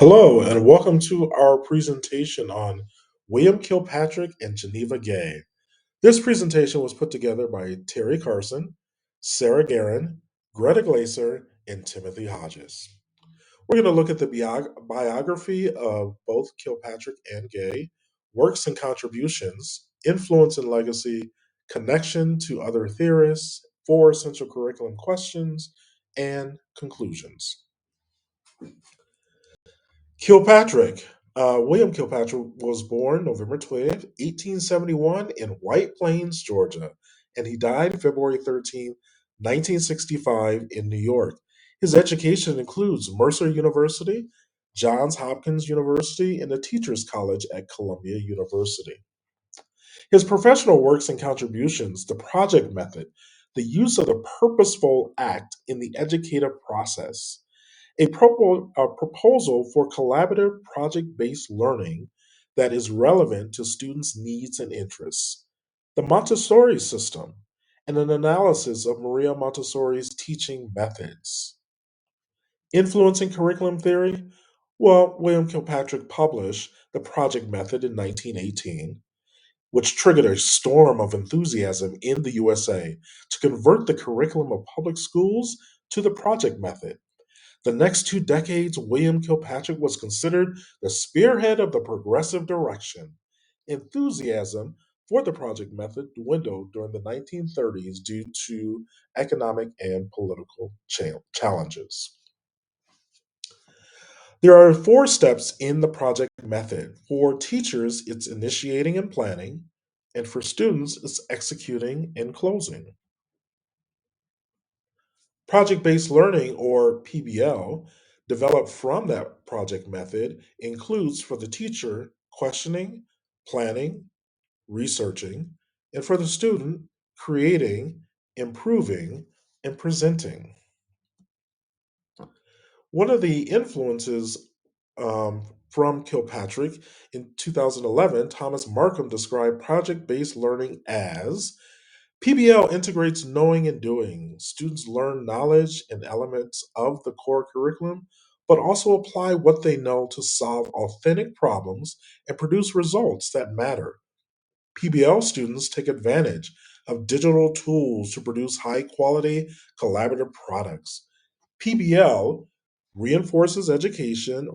Hello, and welcome to our presentation on William Kilpatrick and Geneva Gay. This presentation was put together by Teri Carson, Sarah Garon, Greta Glaser, and Timothy Hodges. We're going to look at the biography of both Kilpatrick and Gay, works and contributions, influence and legacy, connection to other theorists, four essential curriculum questions, and conclusions. Kilpatrick. William Kilpatrick was born November 20th, 1871, in White Plains, Georgia, and he died February 13th, 1965, in New York. His education includes Mercer University, Johns Hopkins University, and the Teachers College at Columbia University. His professional works and contributions, the project method, the use of the purposeful act in the educative process, a proposal for collaborative project based learning that is relevant to students' needs and interests, the Montessori system, and an analysis of Maria Montessori's teaching methods. Influencing curriculum theory? Well, William Kilpatrick published the project method in 1918, which triggered a storm of enthusiasm in the USA to convert the curriculum of public schools to the project method. The next 2 decades, William Kilpatrick was considered the spearhead of the progressive direction. Enthusiasm for the project method dwindled during the 1930s due to economic and political challenges. There are four steps in the project method. For teachers, it's initiating and planning, and for students, it's executing and closing. Project based learning, or PBL, developed from that project method, includes for the teacher questioning, planning, researching, and for the student creating, improving, and presenting. One of the influences from Kilpatrick in 2011, Thomas Markham described project based learning as PBL integrates knowing and doing. Students learn knowledge and elements of the core curriculum, but also apply what they know to solve authentic problems and produce results that matter. PBL students take advantage of digital tools to produce high quality collaborative products. PBL refocuses education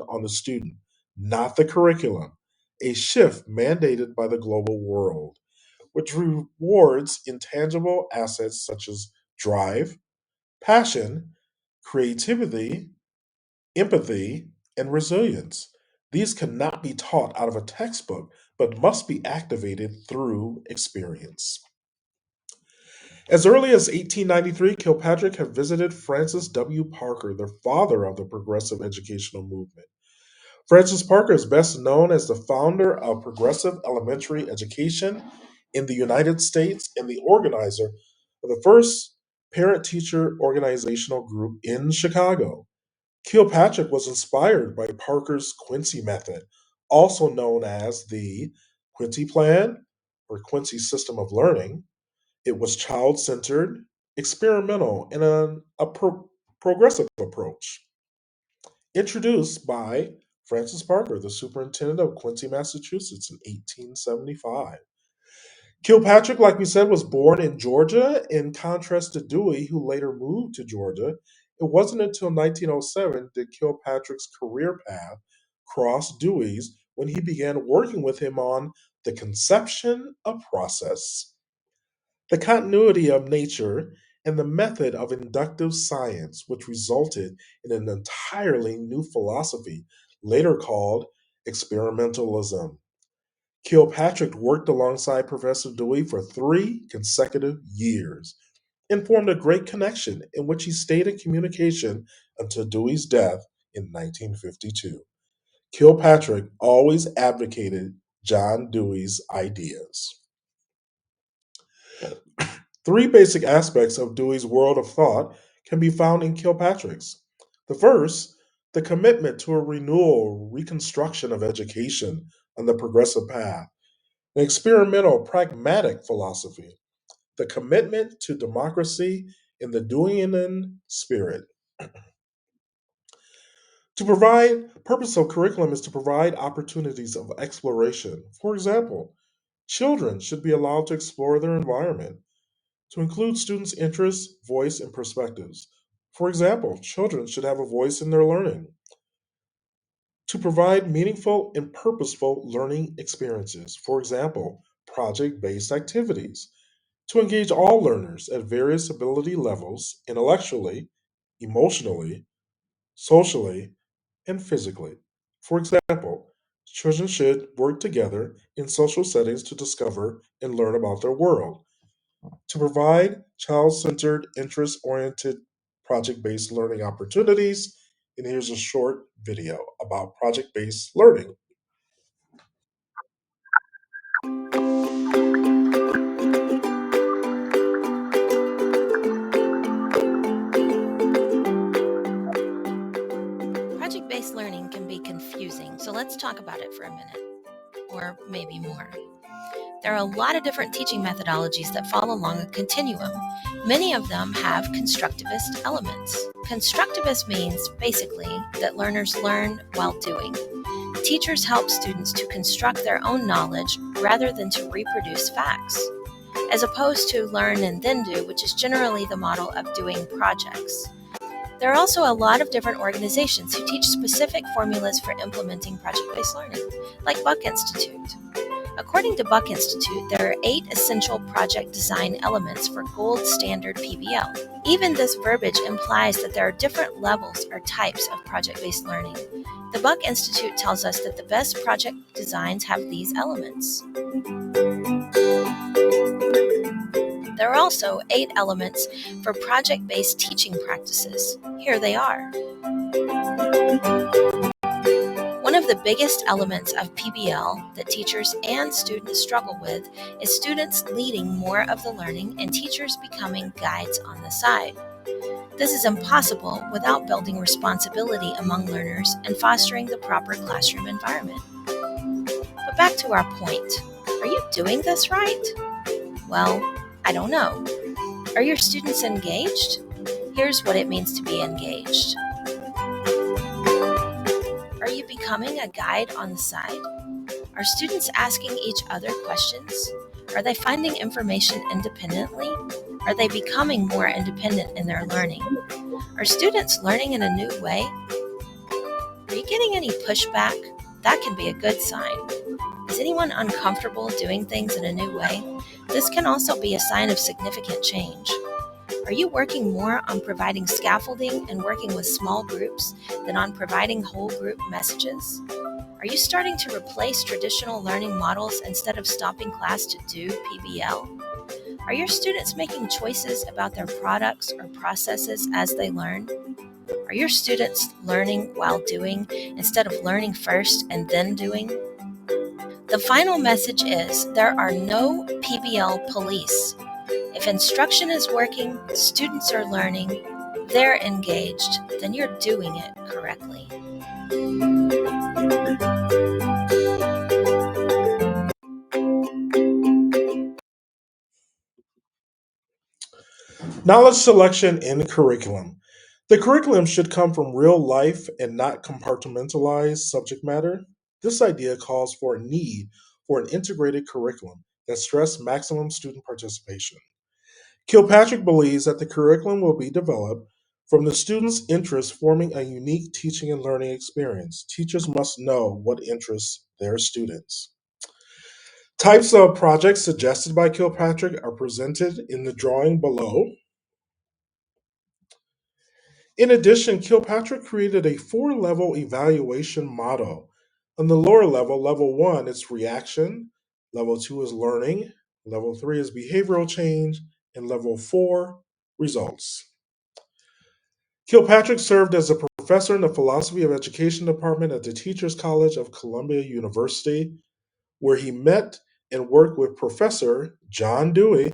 on the student, not the curriculum, a shift mandated by the global world, which rewards intangible assets such as drive, passion, creativity, empathy, and resilience. These cannot be taught out of a textbook, but must be activated through experience. As early as 1893, Kilpatrick had visited Francis W. Parker, the father of the progressive educational movement. Francis Parker is best known as the founder of progressive elementary education in the United States and the organizer of the first parent teacher organizational group in Chicago. Kilpatrick was inspired by Parker's Quincy method, also known as the Quincy Plan or Quincy system of learning. It was child centered, experimental, and progressive approach. Introduced by Francis Parker, the superintendent of Quincy, Massachusetts in 1875. Kilpatrick, like we said, was born in Georgia, in contrast to Dewey, who later moved to Georgia. It wasn't until 1907 that Kilpatrick's career path crossed Dewey's when he began working with him on the conception of process, the continuity of nature, and the method of inductive science, which resulted in an entirely new philosophy, later called experimentalism. Kilpatrick worked alongside Professor Dewey for 3 consecutive years and formed a great connection in which he stayed in communication until Dewey's death in 1952. Kilpatrick always advocated John Dewey's ideas. Three basic aspects of Dewey's world of thought can be found in Kilpatrick's. The first, the commitment to a renewal, reconstruction of education on the progressive path. An experimental, pragmatic philosophy, the commitment to democracy in the Deweyan spirit. To provide purpose of curriculum is to provide opportunities of exploration. For example, children should be allowed to explore their environment, to include students' interests, voice, and perspectives. For example, children should have a voice in their learning. To provide meaningful and purposeful learning experiences. For example, project based activities. To engage all learners at various ability levels intellectually, emotionally, socially, and physically. For example, children should work together in social settings to discover and learn about their world. To provide child centered, interest oriented, project based learning opportunities. And here's a short video about project based learning. Project based learning can be confusing, so let's talk about it for a minute, or maybe more. There are a lot of different teaching methodologies that fall along a continuum. Many of them have constructivist elements. Constructivist means basically that learners learn while doing. Teachers help students to construct their own knowledge rather than to reproduce facts, as opposed to learn and then do, which is generally the model of doing projects. There are also a lot of different organizations who teach specific formulas for implementing project-based learning, like Buck Institute. According to Buck Institute, there are 8 essential project design elements for gold standard PBL. Even this verbiage implies that there are different levels or types of project-based learning. The Buck Institute tells us that the best project designs have these elements. There are also 8 elements for project-based teaching practices. Here they are. One of the biggest elements of PBL that teachers and students struggle with is students leading more of the learning and teachers becoming guides on the side. This is impossible without building responsibility among learners and fostering the proper classroom environment. But back to our point. Are you doing this right? Well, I don't know. Are your students engaged? Here's what it means to be engaged. Are you becoming a guide on the side? Are students asking each other questions? Are they finding information independently? Are they becoming more independent in their learning? Are students learning in a new way? Are you getting any pushback? That can be a good sign. Is anyone uncomfortable doing things in a new way? This can also be a sign of significant change. Are you working more on providing scaffolding and working with small groups than on providing whole group messages? Are you starting to replace traditional learning models instead of stopping class to do PBL? Are your students making choices about their products or processes as they learn? Are your students learning while doing instead of learning first and then doing? The final message is there are no PBL police. If instruction is working, students are learning, they're engaged, then you're doing it correctly. Knowledge selection in curriculum. The curriculum should come from real life and not compartmentalized subject matter. This idea calls for a need for an integrated curriculum that stress maximum student participation. Kilpatrick believes that the curriculum will be developed from the students' interests, forming a unique teaching and learning experience. Teachers must know what interests their students. Types of projects suggested by Kilpatrick are presented in the drawing below. In addition, Kilpatrick created a 4 level evaluation model. On the lower level, level 1, it's reaction, level 2 is learning, level 3 is behavioral change, and level 4, results. Kilpatrick served as a professor in the Philosophy of Education department at the Teachers College of Columbia University, where he met and worked with Professor John Dewey.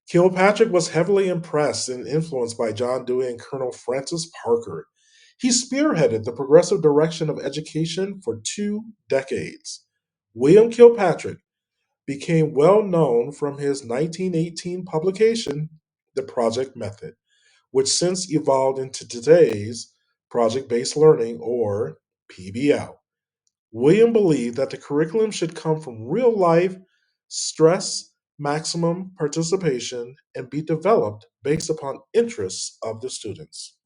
Kilpatrick was heavily impressed and influenced by John Dewey and Colonel Francis Parker. He spearheaded the progressive direction of education for 2 decades. William Kilpatrick became well known from his 1918 publication, The Project Method, which since evolved into today's project based learning, or PBL. William believed that the curriculum should come from real life stress, maximum participation, and be developed based upon interests of the students.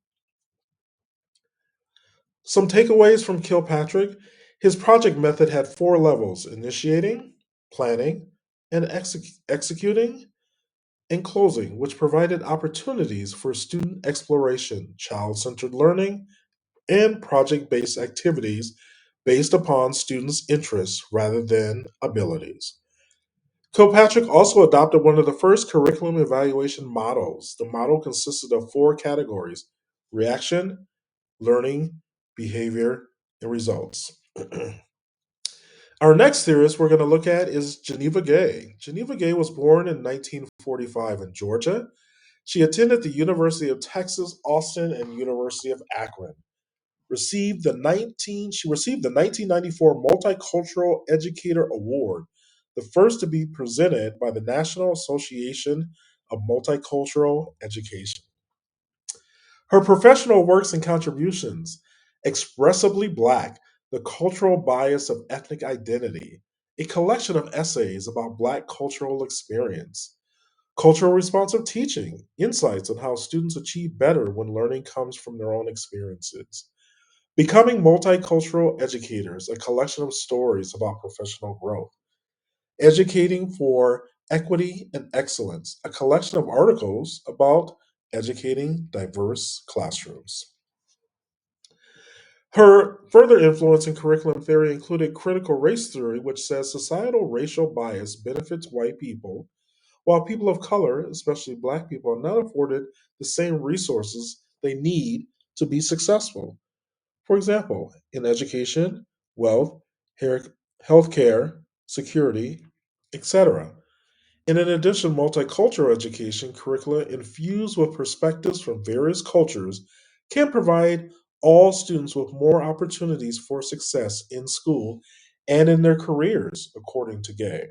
Some takeaways from Kilpatrick: his project method had four levels: initiating, planning, and executing, and closing, which provided opportunities for student exploration, child centered learning, and project based activities based upon students' interests rather than abilities. Kilpatrick also adopted one of the first curriculum evaluation models. The model consisted of four categories: reaction, learning, behavior, and results. Our next theorist we're going to look at is Geneva Gay. Geneva Gay was born in 1945 in Georgia. She attended the University of Texas, Austin, and University of Akron. She received the 1994 Multicultural Educator Award, the first to be presented by the National Association of Multicultural Education. Her professional works and contributions: Expressively Black, The Cultural Bias of Ethnic Identity, a collection of essays about Black cultural experience; Cultural Responsive Teaching, Insights on how students achieve better when learning comes from their own experiences; Becoming Multicultural Educators, a collection of stories about professional growth; Educating for Equity and Excellence, a collection of articles about educating diverse classrooms. Her further influence in curriculum theory included critical race theory, which says societal racial bias benefits white people, while people of color, especially black people, are not afforded the same resources they need to be successful. For example, in education, wealth, healthcare, security, etc. And in addition, multicultural education curricula infused with perspectives from various cultures can provide all students with more opportunities for success in school and in their careers, according to Gay.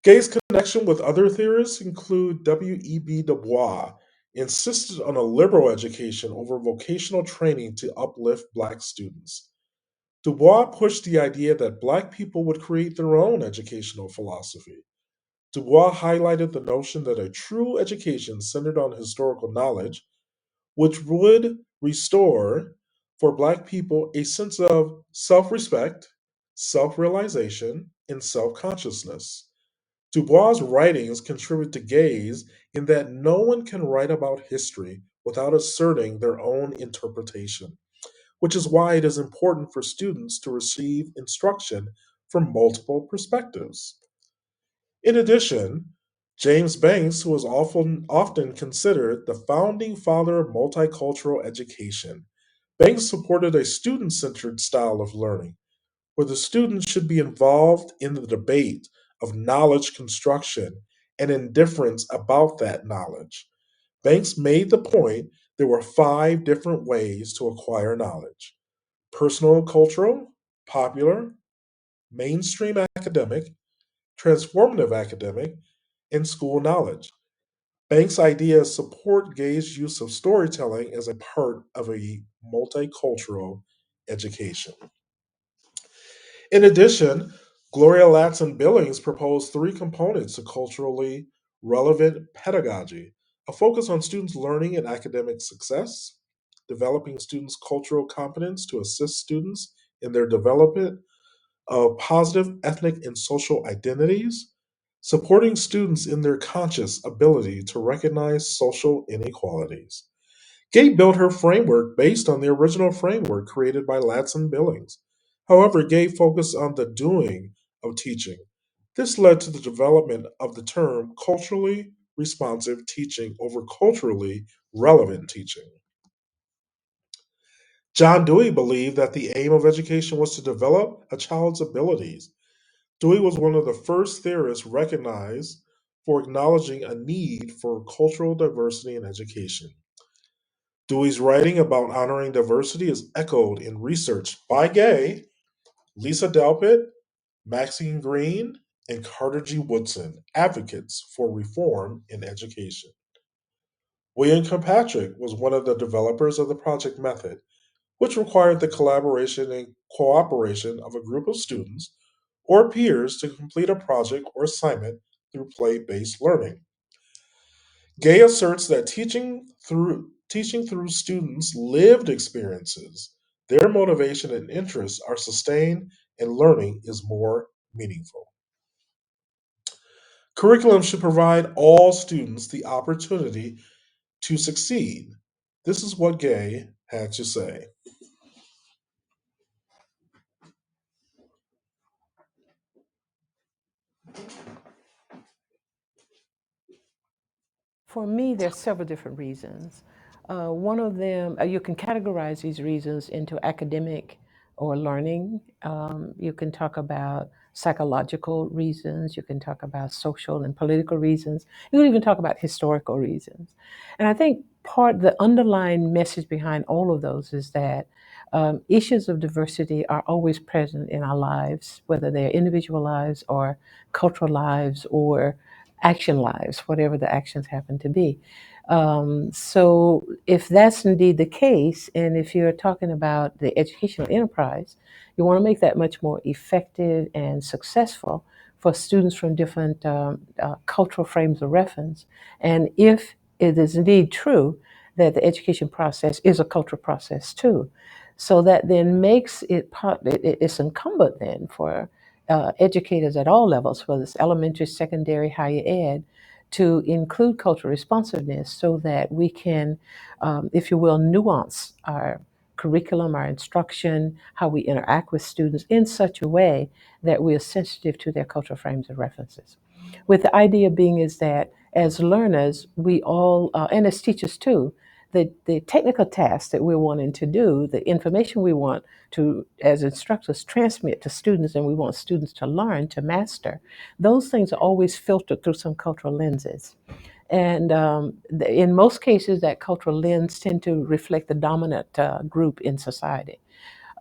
Gay's connection with other theorists include W.E.B. Du Bois, insisted on a liberal education over vocational training to uplift black students. Du Bois pushed the idea that black people would create their own educational philosophy. Du Bois highlighted the notion that a true education centered on historical knowledge, which would restore for Black people a sense of self respect, self realization, and self consciousness. Du Bois' writings contribute to Gaze in that no one can write about history without asserting their own interpretation, which is why it is important for students to receive instruction from multiple perspectives. In addition, James Banks was often considered the founding father of multicultural education. Banks supported a student centered style of learning, where the student should be involved in the debate of knowledge construction and indifference about that knowledge. Banks made the point there were five different ways to acquire knowledge: personal cultural, popular, mainstream academic, transformative academic, and school knowledge. Banks' ideas support Gay's use of storytelling as a part of a multicultural education. In addition, Gloria Latson Billings proposed three components to culturally relevant pedagogy: a focus on students' learning and academic success, developing students' cultural competence to assist students in their development of positive ethnic and social identities, supporting students in their conscious ability to recognize social inequalities. Gay built her framework based on the original framework created by Latson Billings. However, Gay focused on the doing of teaching. This led to the development of the term culturally responsive teaching over culturally relevant teaching. John Dewey believed that the aim of education was to develop a child's abilities. Dewey was one of the first theorists recognized for acknowledging a need for cultural diversity in education. Dewey's writing about honoring diversity is echoed in research by Gay, Lisa Delpit, Maxine Green, and Carter G. Woodson, advocates for reform in education. William Kilpatrick was one of the developers of the project method, which required the collaboration and cooperation of a group of students or peers to complete a project or assignment through play based learning. Gay asserts that teaching through students' lived experiences, their motivation and interests are sustained and learning is more meaningful. Curriculum should provide all students the opportunity to succeed. This is what Gay had to say. For me, there's several different reasons. One of them, you can categorize these reasons into academic or learning. You can talk about psychological reasons. You can talk about social and political reasons. You can even talk about historical reasons. And I think the underlying message behind all of those is that issues of diversity are always present in our lives, whether they're individual lives or cultural lives or action lives, whatever the actions happen to be. So, if that's indeed the case, and if you're talking about the educational enterprise, you want to make that much more effective and successful for students from different cultural frames of reference. And if it is indeed true that the education process is a cultural process too, so that then makes it's incumbent then for educators at all levels, whether it's elementary, secondary, higher ed, to include cultural responsiveness so that we can, if you will, nuance our curriculum, our instruction, how we interact with students in such a way that we are sensitive to their cultural frames and references. With the idea being is that as learners, we all, and as teachers too, the technical tasks that we're wanting to do, the information we want to, as instructors, transmit to students and we want students to learn, to master, those things are always filtered through some cultural lenses. And in most cases, that cultural lens tend to reflect the dominant group in society.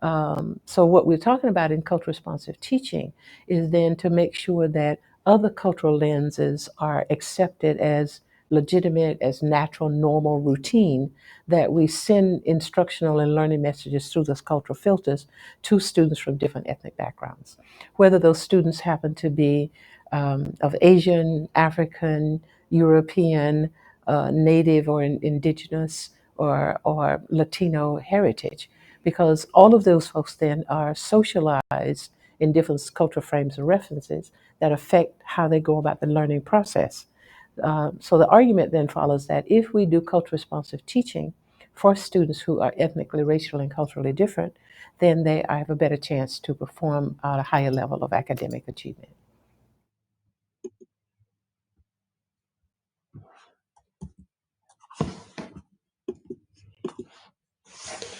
So what we're talking about in culture responsive teaching is then to make sure that other cultural lenses are accepted as legitimate, as natural, normal, routine, that we send instructional and learning messages through those cultural filters to students from different ethnic backgrounds. Whether those students happen to be of Asian, African, European, Native or indigenous or Latino heritage, because all of those folks then are socialized in different cultural frames and references that affect how they go about the learning process. So the argument then follows that if we do culture responsive teaching for students who are ethnically, racially, and culturally different, then they have a better chance to perform at a higher level of academic achievement.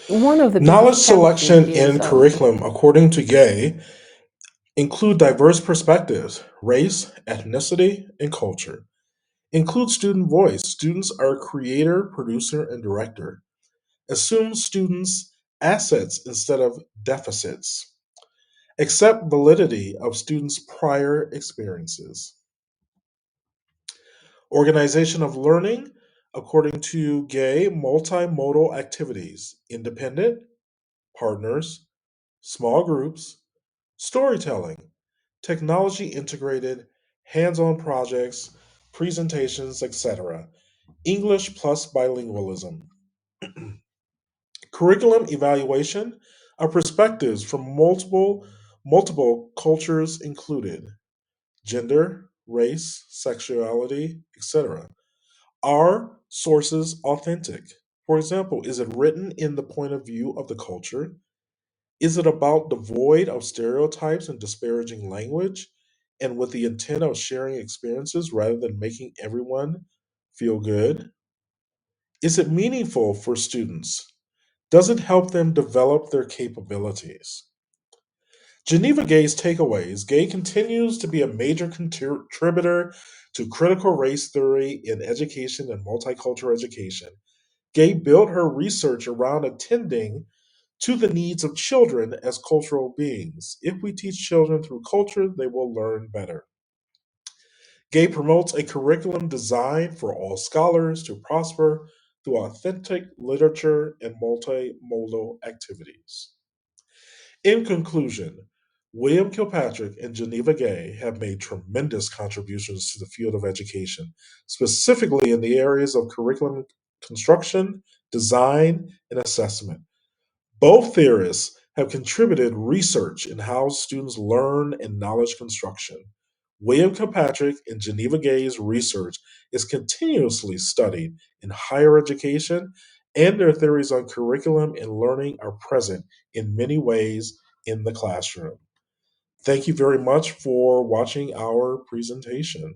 One of the Knowledge biggest challenges selection is in curriculum, according to Gay, include diverse perspectives, race, ethnicity, and culture. Include student voice. Students are creator, producer, and director. Assume students' assets instead of deficits. Accept validity of students' prior experiences. Organization of learning, according to Gay, multimodal activities, independent, partners, small groups, storytelling, technology integrated, hands on projects, presentations, etc. English plus bilingualism. Curriculum evaluation are perspectives from multiple cultures included gender, race, sexuality, etc. Are sources authentic? For example, is it written in the point of view of the culture? Is it about devoid of stereotypes and disparaging language and with the intent of sharing experiences rather than making everyone feel good? Is it meaningful for students? Does it help them develop their capabilities? Geneva Gay's takeaways. Gay continues to be a major contributor to critical race theory in education and multicultural education. Gay built her research around attending to the needs of children as cultural beings. If we teach children through culture, they will learn better. Gay promotes a curriculum designed for all scholars to prosper through authentic literature and multimodal activities. In conclusion, William Kilpatrick and Geneva Gay have made tremendous contributions to the field of education, specifically in the areas of curriculum construction, design, and assessment. Both theorists have contributed research in how students learn and knowledge construction. William Kilpatrick and Geneva Gay's research is continuously studied in higher education, and their theories on curriculum and learning are present in many ways in the classroom. Thank you very much for watching our presentation.